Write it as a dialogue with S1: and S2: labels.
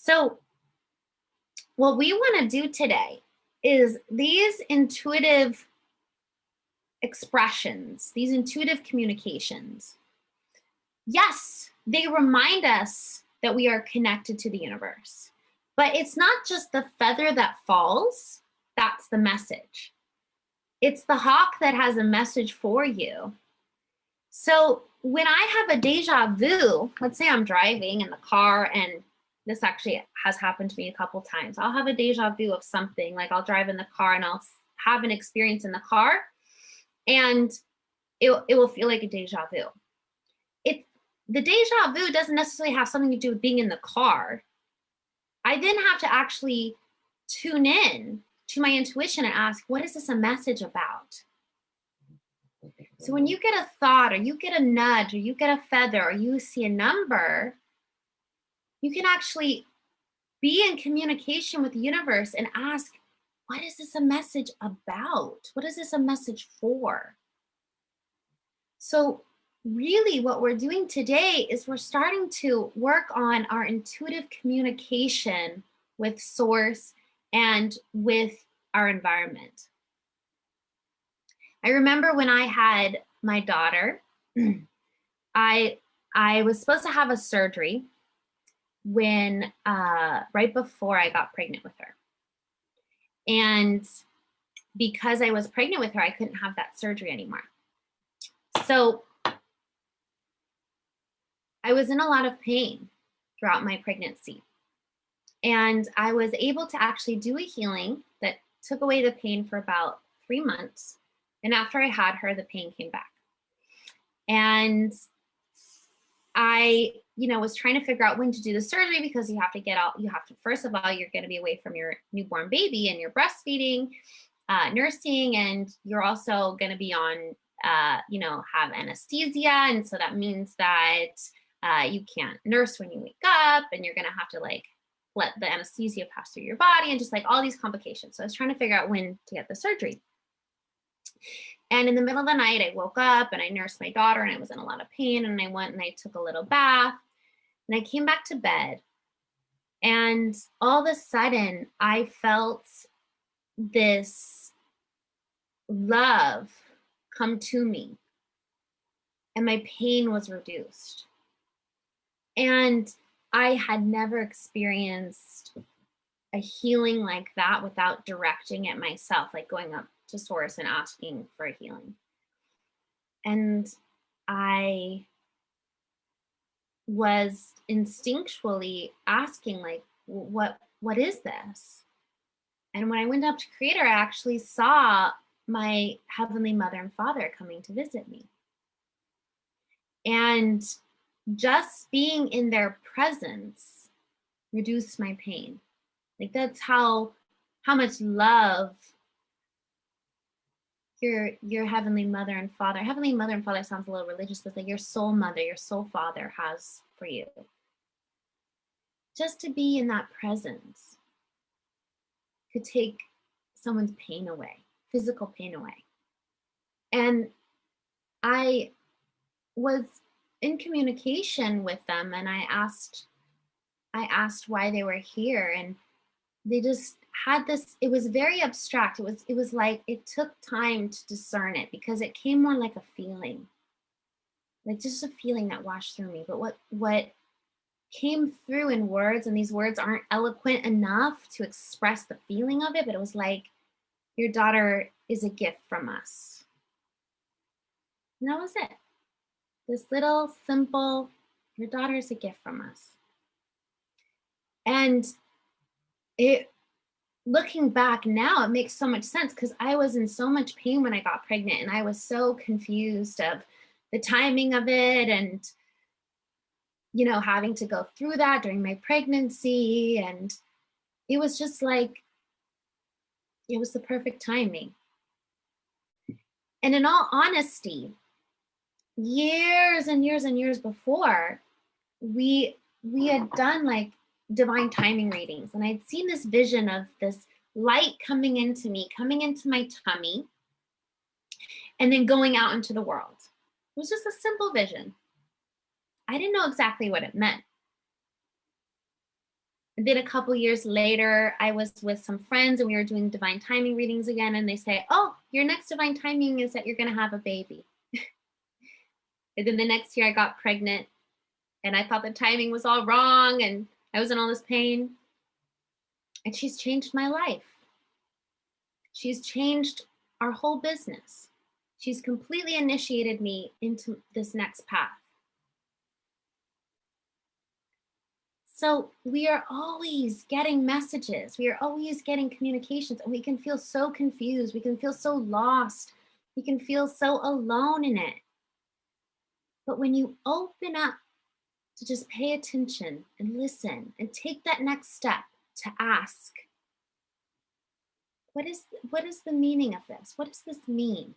S1: So, what we want to do today is these intuitive expressions, these intuitive communications. Yes, they remind us that we are connected to the universe, but it's not just the feather that falls, that's the message. It's the hawk that has a message for you. So, when I have a deja vu, let's say I'm driving in the car, and this actually has happened to me a couple times. I'll have a deja vu of something, like I'll drive in the car and I'll have an experience in the car, and it will feel like a deja vu. The deja vu doesn't necessarily have something to do with being in the car. I then have to actually tune in to my intuition and ask, what is this a message about? So when you get a thought, or you get a nudge, or you get a feather, or you see a number, you can actually be in communication with the universe and ask, what is this a message about? What is this a message for? So really what we're doing today is we're starting to work on our intuitive communication with source and with our environment. I remember when I had my daughter, I was supposed to have a surgery when right before I got pregnant with her. And because I was pregnant with her, I couldn't have that surgery anymore. So I was in a lot of pain throughout my pregnancy. And I was able to actually do a healing that took away the pain for about 3 months. And after I had her, the pain came back. And I, was trying to figure out when to do the surgery, because you have to, first of all, you're going to be away from your newborn baby, and you're breastfeeding, nursing, and you're also going to be on, have anesthesia. And so that means that you can't nurse when you wake up, and you're going to have to let the anesthesia pass through your body, and just all these complications. So I was trying to figure out when to get the surgery. And in the middle of the night, I woke up and I nursed my daughter, and I was in a lot of pain, and I went and I took a little bath, and I came back to bed, and all of a sudden I felt this love come to me, and my pain was reduced. And I had never experienced a healing like that without directing it myself, like going up to source and asking for a healing. And I was instinctually asking, what is this? And when I went up to Creator, I actually saw my Heavenly Mother and Father coming to visit me. And just being in their presence reduced my pain. That's how much love your Heavenly Mother and Father. Heavenly Mother and Father sounds a little religious, but your soul mother, your soul father has for you. Just to be in that presence could take someone's pain away, physical pain away. And I was in communication with them, and I asked why they were here, and they just had this, it was very abstract. It was like it took time to discern it, because it came more like a feeling, like just a feeling that washed through me. But what came through in words, and these words aren't eloquent enough to express the feeling of it, but it was like, your daughter is a gift from us. And that was it. This little simple, your daughter is a gift from us. And looking back now, it makes so much sense, because I was in so much pain when I got pregnant, and I was so confused of the timing of it, and having to go through that during my pregnancy. And it was just like, it was the perfect timing. And in all honesty, years and years and years before, we had done divine timing readings, and I'd seen this vision of this light coming into me, coming into my tummy, and then going out into the world. It was just a simple vision. I didn't know exactly what it meant. And then a couple years later, I was with some friends and we were doing divine timing readings again. And they say, oh, your next divine timing is that you're going to have a baby. And then the next year I got pregnant and I thought the timing was all wrong and I was in all this pain. And she's changed my life. She's changed our whole business. She's completely initiated me into this next path. So we are always getting messages. We are always getting communications, and we can feel so confused. We can feel so lost. We can feel so alone in it. But when you open up to just pay attention and listen and take that next step to ask, what is the meaning of this? What does this mean?